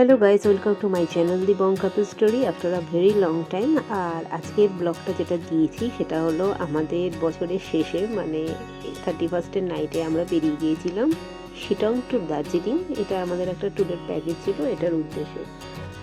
Hello guys, welcome to my channel the Bong couple story after a very long time. আর আজকের ব্লগটা যেটা দিয়েছি সেটা হলো আমাদের বছরের শেষে, মানে 31st নাইটে আমরা বেরিয়ে গিয়েছিলাম শিটং টু দার্জিলিং। এটা আমাদের একটা ট্যুরের প্যাকেজ ছিল এটার উদ্দেশ্যে।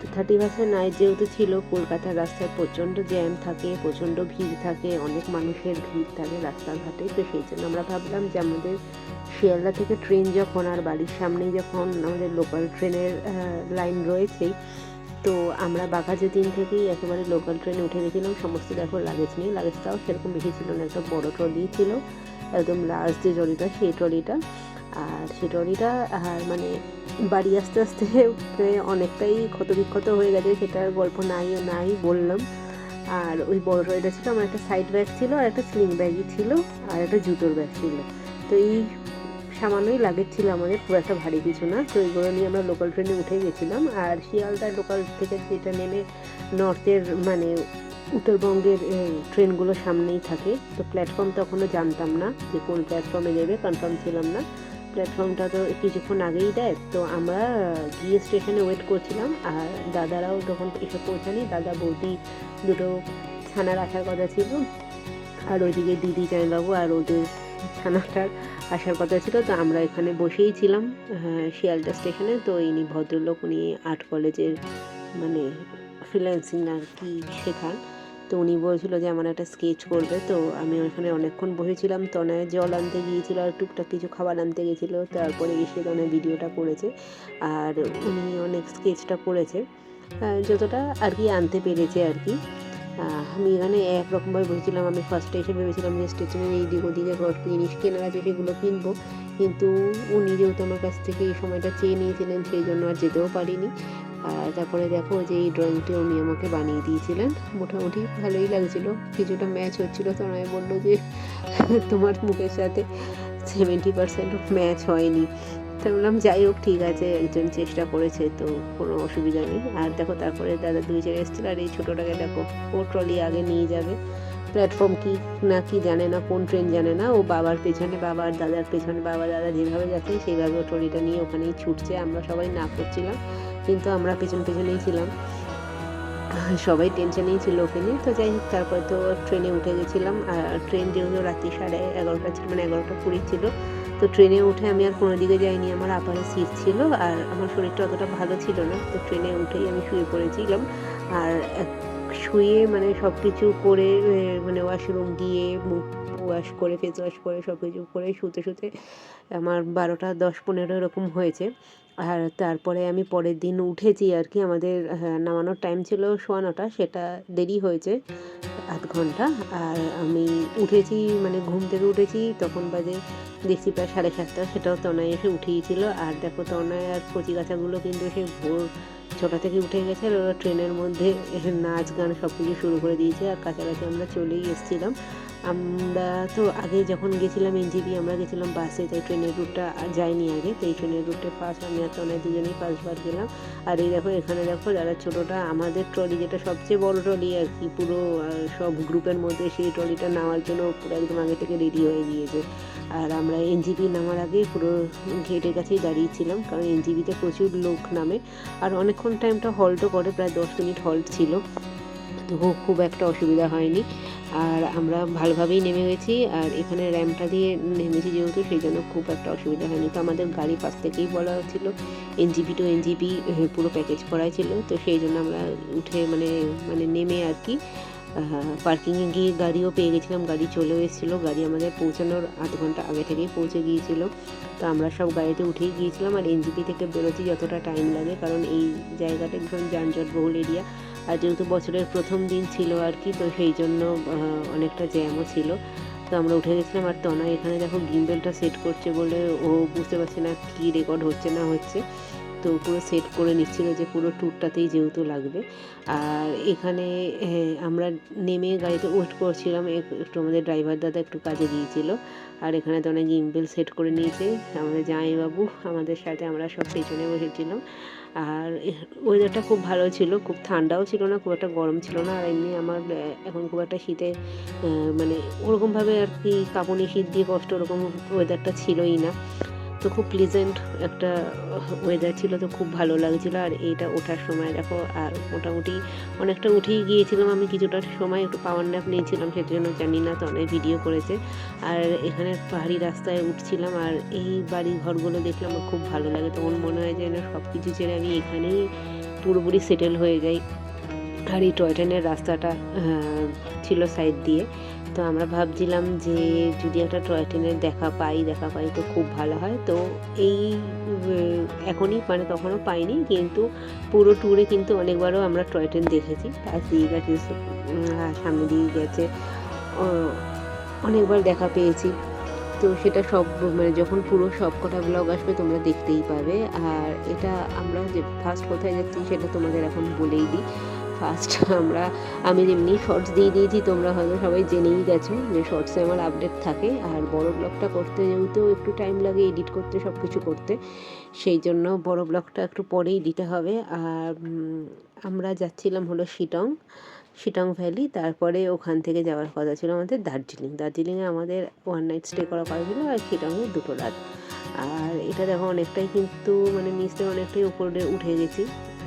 তো 31st নাইট যেহেতু ছিল, কলকাতার রাস্তায় প্রচণ্ড জ্যাম থাকে, প্রচণ্ড ভিড় থাকে, অনেক মানুষের ভিড় থাকে রাস্তাঘাটে। তো সেই জন্য আমরা ভাবলাম যে আমাদের শিয়ালদা থেকে ট্রেন যখন, আর বাড়ির সামনেই যখন আমাদের লোকাল ট্রেনের লাইন রয়েছেই, তো আমরা বাঘাযতীন থেকেই একেবারে লোকাল ট্রেনে উঠে গেছিলাম। সমস্ত দেখো লাগেজ নিয়ে, লাগেজটাও সেরকম বেশি ছিল না, একটা বড় ট্রলি ছিল, একদম লার্জ যে ট্রলিটা সেই ট্রলিটা। আর সেই ট্রলিটা আর মানে বাড়ি আস্তে আস্তে অনেকটাই ক্ষতবিক্ষত হয়ে গেছে, সেটার গল্প নাই বললাম। আর ওই বড় ট্রলিটা ছিল, আমার একটা সাইড ব্যাগ ছিল, আর একটা স্লিং ব্যাগই ছিল, আর একটা জুতোর ব্যাগ ছিল। তো এই সামান্যই লাগেজ ছিল আমাদের, খুব একটা ভারী কিছু না। তো এইগুলো নিয়ে আমরা লোকাল ট্রেনে উঠে গেছিলাম। আর শিয়ালদার লোকাল থেকে যেটা নেমে নর্থের মানে উত্তরবঙ্গের ট্রেনগুলো সামনেই থাকে। তো প্ল্যাটফর্ম তখনও জানতাম না যে কোন প্ল্যাটফর্মে নেবে, কনফার্ম ছিলাম না। প্ল্যাটফর্মটা তো কিছুক্ষণ আগেই দেয়। তো আমরা গিয়ে স্টেশনে ওয়েট করছিলাম, আর দাদারাও তখন এসে পৌঁছানি। দাদা বৌদি দুটো ছানার আসার কথা ছিল, আর ওইদিকে দিদি জামাইবাবু আর ওদের ছানাটার আসার কথা ছিল। তো আমরা এখানে বসেই ছিলাম শিয়ালদা স্টেশনে। তো ইনি ভদ্রলোক, উনি আর্ট কলেজের মানে ফ্রিল্যান্সিং আর কি শেখান। তো উনি বলছিল যে আমার একটা স্কেচ করবে। তো আমি ওখানে অনেকক্ষণ বসেছিলাম। তনয় জল আনতে গিয়েছিল আর টুকটাক কিছু খাবার আনতে গেছিলো, তারপরে এসে তনয় ভিডিওটা করেছে। আর উনি অনেক স্কেচটা করেছে, যতটা আর কি আনতে পেরেছে আর কি। আমি এখানে একরকমভাবে বসেছিলাম। আমি ফার্স্টে এসে ভেবেছিলাম যে স্টেশনের এই দিক ওদিকে কয়েকটি জিনিস কেনার আছে, সেগুলো কিনবো। কিন্তু উনি যেহেতু আমার কাছ থেকে এই সময়টা চেয়ে নিয়েছিলেন, সেই জন্য আর যেতেও পারিনি। আর তারপরে দেখো যে এই ড্রয়িংটি উনি আমাকে বানিয়ে দিয়েছিলেন, মোটামুটি ভালোই লাগছিলো, কিছুটা ম্যাচ হচ্ছিলো। তো আমি বললো যে তোমার মুখের সাথে 70% ম্যাচ হয়নি। তো বললাম যাই হোক, ঠিক আছে, একজন চেষ্টা করেছে, তো কোনো অসুবিধা নেই। আর দেখো তারপরে দাদা দুই জায়গায় এসেছিলো, আর এই ছোটোটাকে দেখো, ও ট্রলি আগে নিয়ে যাবে। প্ল্যাটফর্ম কি না কি জানে না, কোন ট্রেন জানে না, ও বাবার পেছনে, বাবা আর দাদার পেছনে, বাবা দাদা যেভাবে যাচ্ছে সেইভাবে ও ট্রলিটা নিয়ে ওখানেই ছুটছে। আমরা সবাই না করছিলাম, কিন্তু আমরা পেছনেই ছিলাম, সবাই টেনশনেই ছিল ওকে নিয়ে। তো যাই হোক, তারপর তো ট্রেনে উঠে গেছিলাম। আর ট্রেন যেহেতু রাত্রি 11:30 ছিল, মানে 11:20 ছিল। তো ট্রেনে উঠে আমি আর কোনো দিকে যাইনি, আমার আপারে সিট ছিল, আর আমার শরীরটা অতটা ভালো ছিল না। তো ট্রেনে উঠেই আমি শুয়ে পড়েছিলাম। আর শুয়ে মানে সব কিছু করে, মানে ওয়াশরুম গিয়ে মুখ ওয়াশ করে, ফেস ওয়াশ করে, সব কিছু করে শুতে আমার 12:10-15 এরকম হয়েছে। আর তারপরে আমি পরের দিন উঠেছি আর কি। আমাদের নামানোর টাইম ছিল 9:15, সেটা দেরি হয়েছে আধ ঘন্টা। আর আমি উঠেছি, মানে ঘুম থেকে উঠেছি তখন বাজে দেখছি প্রায় 7:30। সেটাও তনয় এসে উঠিয়েছিল। আর দেখো তনয় আর কচিকাচাগুলো কিন্তু সে ভোর 6টা থেকে উঠে গেছে, আর ওরা ট্রেনের মধ্যে নাচ গান সব কিছু শুরু করে দিয়েছে। আর কাছাকাছি আমরা চলেই এসেছিলাম। আমরা তো আগে যখন গেছিলাম এনজেপি, আমরা গেছিলাম বাসে, তাই ট্রেনের রুটটা যাইনি আগে। তো এই ট্রেনের রুটে ফার্স্ট আমি আর তনয় দুজনেই ফার্স্টবার গেলাম। আর এই দেখো, এখানে দেখো যারা ছোটোটা, আমাদের ট্রলি যেটা সবচেয়ে বড় ট্রলি আর কি পুরো সব গ্রুপের মধ্যে, সেই ট্রলিটা নেওয়ার জন্য পুরো একদম আগে থেকে রেডি হয়ে গিয়েছে। আর আমরা এনজিপি নামার আগে পুরো গেটের কাছেই দাঁড়িয়েছিলাম, কারণ এনজিপিতে প্রচুর লোক নামে। আর অনেকক্ষণ টাইমটা হল্টও করে, প্রায় 10 মিনিট হল্ট ছিল, তো খুব একটা অসুবিধা হয়নি। আর আমরা ভালোভাবেই নেমে গেছি। আর এখানে র্যাম্পটা দিয়ে নেমেছি যেহেতু, সেই জন্য খুব একটা অসুবিধা হয়নি। তো আমাদের গাড়ি ফার্স্ট থেকেই বলা হচ্ছিলো এনজিপি টু এনজিপি পুরো প্যাকেজ করাই ছিল। তো সেই জন্য আমরা উঠে মানে নেমে আর কি পার্কিংয়ে গিয়ে গাড়িও পেয়ে গেছিলাম, গাড়ি চলেও এসেছিলো। গাড়ি আমাদের পৌঁছানোর আধ ঘন্টা আগে থেকেই পৌঁছে গিয়েছিল। তো আমরা সব গাড়িতে উঠেই গিয়েছিলাম। আর এনজিপি থেকে বেরোতে যতটা টাইম লাগে, কারণ এই জায়গাটা ভীষণ যানজটবহুল এরিয়া, আর যেহেতু বছরের প্রথম দিন ছিল আর কি, তো সেই জন্য অনেকটা জ্যামও ছিল। তো আমরা উঠে গেছিলাম। আর তনয় এখানে দেখো গিম্বেলটা সেট করছে বলে ও বুঝতে পারছে না কী রেকর্ড হচ্ছে না হচ্ছে, তো পুরো সেট করে নিচ্ছিল যে পুরো ট্যুরটাতেই যেহেতু লাগবে। আর এখানে আমরা নেমে গাড়িতে ওয়েট করছিলাম, একটু আমাদের ড্রাইভার দাদা একটু কাজে গিয়েছিল। আর এখানে তো অনেক গিম্বেল সেট করে নিয়েছে আমাদের জামাইবাবু, আমাদের সাথে আমরা সব পেছনে বসেছিলাম। আর ওয়েদারটা খুব ভালো ছিল, খুব ঠান্ডাও ছিল না, খুব একটা গরম ছিল না। আর এমনি আমার এখন খুব একটা শীতে মানে ওরকমভাবে আর কি কাঁপুনি শীত দিয়ে কষ্ট ওরকম ওয়েদারটা ছিলই না। তো খুব প্লিজেন্ট একটা ওয়েদার ছিল, তো খুব ভালো লাগছিলো। আর এইটা ওঠার সময় দেখো, আর মোটামুটি অনেকটা উঠেই গিয়েছিলাম আমি, কিছুটা সময় একটু পাওয়ার ন্যাপ নিয়েছিলাম, সেজন্য জানি না তো অনেক ভিডিও করেছে। আর এখানে পাহাড়ি রাস্তায় উঠছিলাম আর এই বাড়ি ঘরগুলো দেখলে আমার খুব ভালো লাগে, তখন মনে হয় যে না সব কিছু ছেড়ে আমি এখানেই পুরোপুরি সেটেল হয়ে যাই। আর এই টয় ট্রেনের রাস্তাটা ছিল সাইড দিয়ে, তো আমরা ভাবছিলাম যে যদি একটা টয় ট্রেনের দেখা পাই তো খুব ভালো হয়। তো এই এখনই মানে তখনও পাইনি, কিন্তু পুরো ট্যুরে কিন্তু অনেকবারও আমরা টয় ট্রেন দেখেছি, পাশ দিয়ে গেছে, সামনে দিয়ে গেছে, অনেকবার দেখা পেয়েছি। তো সেটা সব মানে যখন পুরো সব কটা ব্লগ আসবে তোমরা দেখতেই পাবে। আর এটা আমরা যে ফার্স্ট কোথায় যাচ্ছি সেটা তোমাদের এখন বলেই দিই। ফার্স্ট আমি যেমনি শর্টস দিয়ে দিয়েছি, তোমরা হয়তো সবাই জেনেই গেছো যে শর্টসে আমার আপডেট থাকে। আর বড় ব্লগটা করতে যেহেতু একটু টাইম লাগে এডিট করতে, সব কিছু করতে, সেই জন্য বড় ব্লগটা একটু পরেই দিতে হবে। আর আমরা যাচ্ছিলাম হলো শিটং ভ্যালি, তারপরে ওখান থেকে যাওয়ার কথা ছিল আমাদের দার্জিলিংয়ে আমাদের 1 নাইট স্টে করা কথা ছিল, আর শিটংয়ে 2 রাত। আর এটা দেখো অনেকটাই কিন্তু মানে নিচ থেকে অনেকটাই উপরে উঠে গেছি,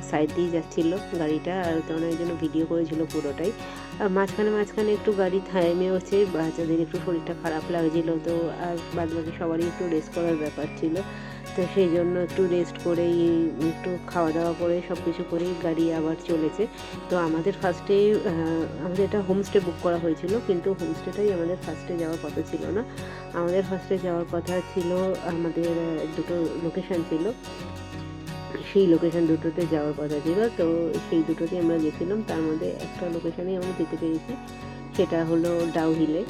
সাইড দিয়ে যাচ্ছিলো গাড়িটা, আর তখন ওই জন্য ভিডিও করেছিল পুরোটাই। আর মাঝখানে একটু গাড়ি থামেওছে, বাচ্চাদের একটু শরীরটা খারাপ লাগছিলো, তো আর বাদ বাকি সবারই একটু রেস্ট করার ব্যাপার ছিল, তো সেই জন্য একটু রেস্ট করেই একটু খাওয়া দাওয়া করে সব কিছু করেই গাড়ি আবার চলেছে। তো আমাদের ফার্স্টে আমাদের একটা হোমস্টে বুক করা হয়েছিল, কিন্তু হোমস্টেটাই আমাদের ফার্স্টে যাওয়ার কথা ছিল না। আমাদের ফার্স্টে যাওয়ার কথা ছিল, আমাদের দুটো লোকেশান ছিল, সেই লোকেশান দুটোতে যাওয়ার কথা ছিল। তো সেই দুটোতে আমরা গেছিলাম, তার মধ্যে একটা লোকেশানেই আমরা যেতে পেরেছি, সেটা হলো ডাউহিলে।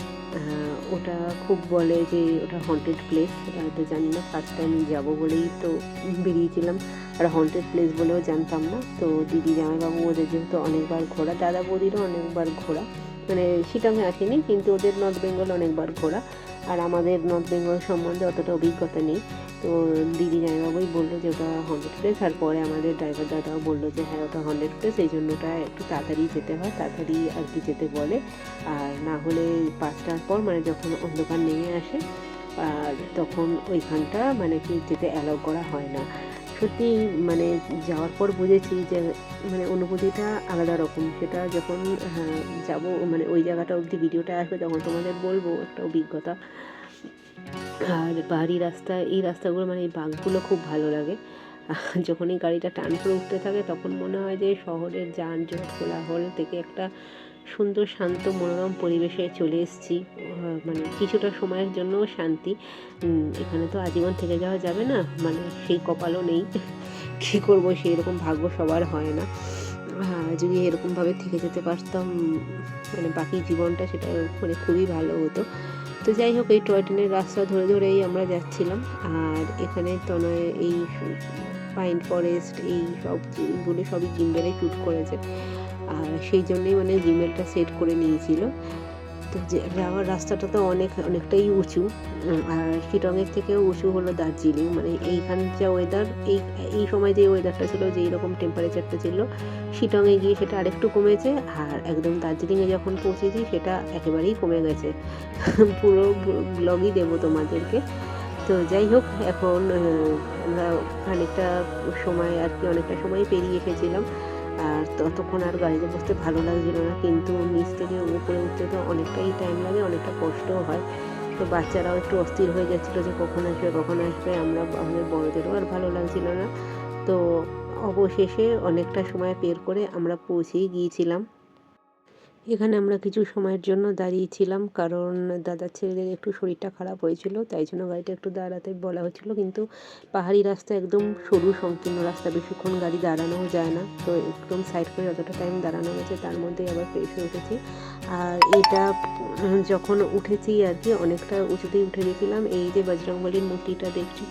ওটা খুব বলে যে ওটা হন্টেড প্লেস, তো জানি না, ফার্স্ট টাইম যাবো বলেই তো বেরিয়েছিলাম, আর হন্টেড প্লেস বলেও জানতাম না। তো দিদি জামাইবাবু ওদের যেহেতু অনেকবার ঘোরা, দাদা বৌদিরও অনেকবার ঘোরা, মানে শিটংয়ে আসেনি কিন্তু ওদের নর্থ বেঙ্গল অনেকবার ঘোরা, আর আমাদের নর্থ বেঙ্গল সম্বন্ধে অতটা অভিজ্ঞতা নেই। তো দিদি জামাইবাবুই বললো যে ওটা হন্টেড প্লেস, আর পরে আমাদের ড্রাইভার দাদাও বললো যে হ্যাঁ ওটা হন্টেড প্লেস, এই জন্য ওটা একটু তাড়াতাড়ি যেতে হয়, তাড়াতাড়ি আর কি যেতে বলে, আর না হলে 5টার পর মানে যখন অন্ধকার নেমে আসে আর তখন ওইখানটা মানে কি যেতে অ্যালাউ করা হয় না। সত্যি মানে যাওয়ার পর বুঝেছি যে মানে অনুভূতিটা আলাদা রকম, সেটা যখন যাব মানে ওই জায়গাটা অবধি ভিডিওটা আসবে তখন তোমাদের বলবো একটা অভিজ্ঞতা। আর পাহাড়ি রাস্তা, এই রাস্তাগুলো মানে এই বাঁকগুলো খুব ভালো লাগে। যখন এই গাড়িটা টান করে উঠতে থাকে তখন মনে হয় যে শহরের যানজট কোলাহল থেকে একটা সুন্দর শান্ত মনোরম পরিবেশে চলে এসেছি, মানে কিছুটা সময়ের জন্য শান্তি। এখানে তো আজীবন থেকে যাওয়া যাবে না, মানে সেই কপালও নেই, কী করবো, সেই রকম ভাগ্য সবার হয় না। যদি এরকমভাবে থেকে যেতে পারতাম মানে বাকি জীবনটা, সেটা মানে খুবই ভালো হতো। তো যাই হোক, এই টয় ট্রেনের রাস্তা ধরেই আমরা যাচ্ছিলাম। আর এখানে তনয় এই পাইন ফরেস্ট এই সবগুলো সবই গিম্বেলে শ্যুট করেছে, আর সেই জন্যই মানে গিম্বেলটা সেট করে নিয়েছিল। তো যাওয়ার রাস্তাটা তো অনেকটাই উঁচু, আর শিটংয়ের থেকেও উঁচু হলো দার্জিলিং, মানে এইখান যা ওয়েদার, এই সময় যে ওয়েদারটা ছিল, যে এইরকম টেম্পারেচারটা ছিল, শিটংয়ে গিয়ে সেটা আরেকটু কমেছে, আর একদম দার্জিলিংয়ে যখন পৌঁছেছি সেটা একেবারেই কমে গেছে। পুরো ব্লগই দেবো তোমাদেরকে। তো যাই হোক, এখন আমরা অনেকটা সময় পেরিয়ে এসেছিলাম, আর ততক্ষণ আর গাড়িতে বসতে ভালো লাগছিল না, কিন্তু নিচ থেকে উপরে উঠতে তো অনেকটাই টাইম লাগে, অনেকটা কষ্টও হয়। তো বাচ্চারাও একটু অস্থির হয়ে যাচ্ছিলো যে কখন আসবে, আমাদের বড়দেরও আর ভালো লাগছিল না। তো অবশেষে অনেকটা সময় পের করে আমরা পৌঁছেই গিয়েছিলাম। এখানে আমরা কিছু সময়ের জন্য দাঁড়িয়েছিলাম, কারণ দাদার ছেলেদের একটু শরীরটা খারাপ হয়েছিল, তাই জন্য গাড়িটা একটু দাঁড়াতে বলা হচ্ছিলো। কিন্তু পাহাড়ি রাস্তা, একদম সরু সংকীর্ণ রাস্তা, বেশিক্ষণ গাড়ি দাঁড়ানোও যায় না, তো একদম সাইড করে যতটা টাইম দাঁড়ানো গেছে তার মধ্যেই আবার ফ্রেশ হয়ে উঠেছি। আর এটা যখন উঠেছি আর কি, অনেকটা উঁচুতেই উঠে গেছিলাম। এই যে বজরংবলীর মূর্তিটা দেখছি,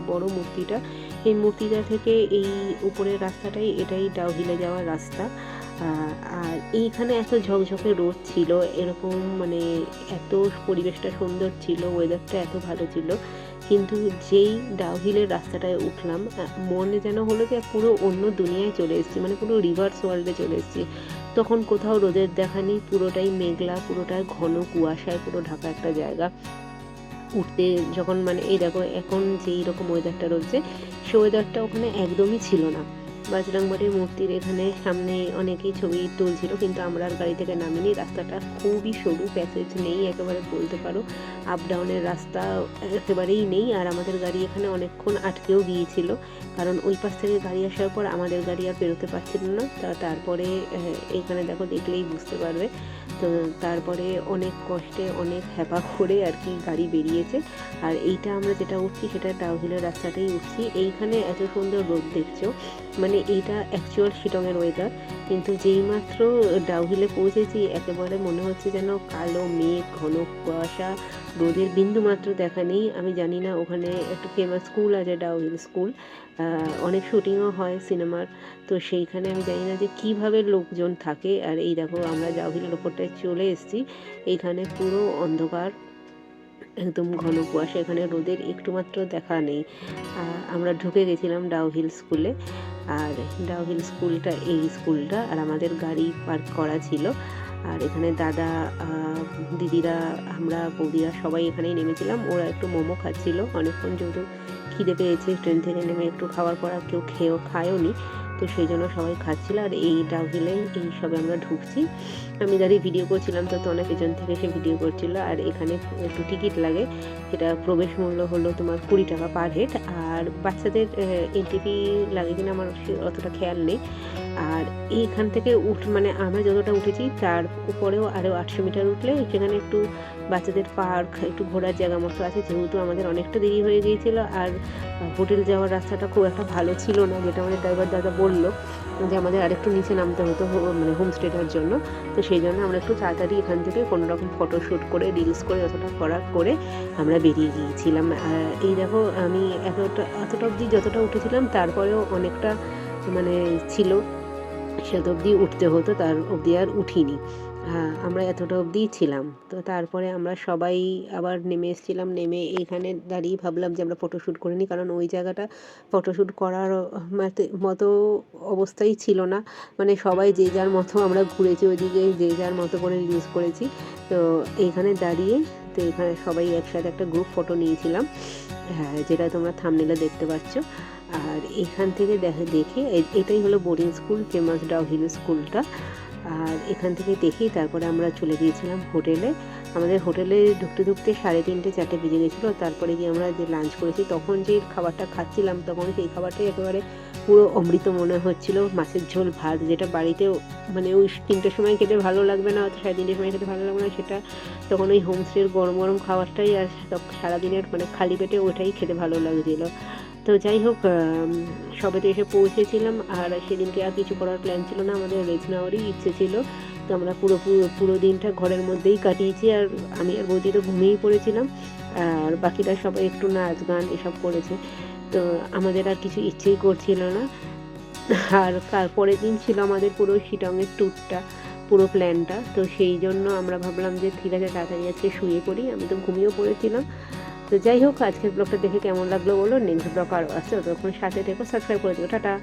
বড় মূর্তিটা, এই মূর্তিটা থেকে এই উপরের রাস্তাটাই, এটাই ডাউহিলে যাওয়ার রাস্তা। আর এইখানে এত ঝকঝকে রোদ ছিল, এরকম মানে এত পরিবেশটা সুন্দর ছিল, ওয়েদারটা এত ভালো ছিল, কিন্তু যেই ডাউহিলের রাস্তাটায় উঠলাম মনে যেন হলো যে পুরো অন্য দুনিয়ায় চলে এসেছি, মানে পুরো রিভার্স ওয়ার্ল্ডে চলে এসেছি। তখন কোথাও রোদের দেখা নেই, পুরোটাই মেঘলা, পুরোটাই ঘন কুয়াশায় পুরো ঢাকা একটা জায়গা। উঠতে যখন মানে এই দেখো এখন যেই রকম ওয়েদারটা রয়েছে সে ওয়েদারটা ওখানে একদমই ছিল না। বজরংবলীর মূর্তির এখানে সামনে অনেকেই ছবি তুলছিল, কিন্তু আমরা আর গাড়ি থেকে নামিনি। রাস্তাটা খুবই সরু, প্যাসেজ নেই একেবারে বলতে পারো, আপ ডাউনের রাস্তা একেবারেই নেই। আর আমাদের গাড়ি এখানে অনেকক্ষণ আটকেও গিয়েছিল, কারণ ওই পাশ থেকে গাড়ি আসার পর আমাদের গাড়ি আর বেরোতে পারছিল না। তারপরে এখানে দেখো, দেখলেই বুঝতে পারবে। তো তারপরে অনেক কষ্টে অনেক হ্যাপা করে আর কি গাড়ি বেরিয়েছে। আর এইটা আমরা যেটা উঠছি সেটা ডাউহিলের রাস্তাটাই উঠছি। এইখানে এত সুন্দর রোদ দেখছো, মানে এইটা অ্যাকচুয়াল শিলংয়ের ওয়েদার। কিন্তু যেইমাত্র ডাউহিলে পৌঁছেছি একেবারে মনে হচ্ছে যেন কালো মেঘ, ঘন কুয়াশা, রোদের বিন্দু মাত্র দেখা নেই। আমি জানি না, ওখানে একটা ফেমাস স্কুল আছে ডাউহিল স্কুল, অনেক শুটিংও হয় সিনেমার। তো সেইখানে আমি জানি না যে কীভাবে লোকজন থাকে। আর এই দেখো, আমরা ডাউহিলের ওপরটায় চলে এসেছি। এইখানে পুরো অন্ধকার, একদম ঘন কুয়াশা, এখানে রোদের একটুমাত্র দেখা নেই। আমরা ঢুকে গেছিলাম ডাউহিল স্কুলে। আর ডাউহিল স্কুলটা এই স্কুলটা, আর আমাদের গাড়ি পার্ক করা ছিল। আর এখানে দাদা, দিদিরা, আমরা বৌদিরা সবাই এখানেই নেমেছিলাম। ওরা একটু মোমো খাচ্ছিল অনেকক্ষণ, যেহেতু খিদে পেয়েছে ট্রেন থেকে নেমে, একটু খাওয়ার পর আর কেউ খায়ও নি, তো সেই জন্য সবাই খাচ্ছিল। আর এই ডাউহিলে এই সবে আমরা ঢুকছি। আমি দাঁড়িয়ে ভিডিও করছিলাম, তো অনেক পেছন থেকে সে ভিডিও করছিল। আর এখানে একটু টিকিট লাগে, সেটা প্রবেশ মূল্য হলো তোমার 20 টাকা পার হেড। আর বাচ্চাদের এন্ট্রি ফি লাগে কিনা আমার অতটা খেয়াল নেই। আর এইখান থেকে মানে আমরা যতটা উঠেছি তার উপরেও আরও 800 মিটার উঠলে সেখানে একটু বাচ্চাদের পার্ক, একটু ঘোরার জায়গা মতো আছে। যেহেতু আমাদের অনেকটা দেরি হয়ে গিয়েছিল, আর হোটেল যাওয়ার রাস্তাটা খুব একটা ভালো ছিল না, যেটা আমাদের ড্রাইভার দাদা বললো যে আমাদের আরেকটু নিচে নামতে হতো মানে হোমস্টেটার জন্য। তো সেই জন্য আমরা একটু তাড়াতাড়ি এখান থেকে কোনোরকম ফটোশ্যুট করে, রিলস করে, যতটা করার করে আমরা বেরিয়ে গিয়েছিলাম। এই দেখো, আমি এতটা অবধি যতটা উঠেছিলাম, তারপরেও অনেকটা মানে ছিল, সেত অবধি উঠতে হতো, তার অবধি আর উঠিনি। আমরা এতটা অবধিই ছিলাম। তো তারপরে আমরা সবাই আবার নেমে এসেছিলাম। নেমে এইখানে দাঁড়িয়ে ভাবলাম যে আমরা ফটোশ্যুট করে নিই, কারণ ওই জায়গাটা ফটোশ্যুট করার মতো অবস্থাই ছিল না। মানে সবাই যে যার মতো আমরা ঘুরেছি ওইদিকে, যে যার মতো করে রিলস করেছি। তো এইখানে দাঁড়িয়ে, তো এখানে সবাই একসাথে একটা গ্রুপ ফটো নিয়েছিলাম, যেটা তোমরা থাম্বনেলে দেখতে পাচ্ছ। আর এখান থেকে দেখে এটাই হলো বোর্ডিং স্কুল, ফেমাস ডাউহিল স্কুলটা। আর এখান থেকে দেখেই তারপরে আমরা চলে গিয়েছিলাম হোটেলে। আমাদের হোটেলে ঢুকতে 3:30 4টে বেজে গেছিলো। তারপরে গিয়ে আমরা যে লাঞ্চ করেছি, তখন যে খাবারটা খাচ্ছিলাম তখন সেই খাবারটাই একেবারে পুরো অমৃত মনে হচ্ছিলো। মাছের ঝোল ভাত, যেটা বাড়িতেও মানে ওই 3টের সময় খেতে ভালো লাগবে না, অত 3:30 সময় খেতে ভালো লাগবে না, সেটা তখন ওই হোমস্টের গরম গরম খাবারটাই, আর সারাদিনের মানে খালি পেটে ওটাই খেতে ভালো লাগছিলো। তো যাই হোক, সবেতে এসে পৌঁছেছিলাম। আর সেদিনকে আর কিছু করার প্ল্যান ছিল না, আমাদের রেস্ট নেওয়ারই ইচ্ছে ছিল। তো আমরা পুরো দিনটা ঘরের মধ্যেই কাটিয়েছি। আর আমি আর বৌদি তো ঘুমিয়েই পড়েছিলাম, আর বাকিরা সবাই একটু নাচ গান এসব করেছে। তো আমাদের আর কিছু ইচ্ছেই করছিল না। আর তারপরের দিন ছিল আমাদের পুরো শিলংয়ের ট্যুরটা, পুরো প্ল্যানটা। তো সেই জন্য আমরা ভাবলাম যে ঠিক আছে, তাড়াতাড়ি আজকে শুয়ে পড়ি। আমি তো ঘুমিয়েও পড়েছিলাম। তো যাই হোক, আজকের ব্লগটা দেখে কেমন লাগলো বলো। নেক্সট ব্লগ আরও আসছে, ততক্ষণ সাথে থেকো, সাবস্ক্রাইব করে দিও। টাটা।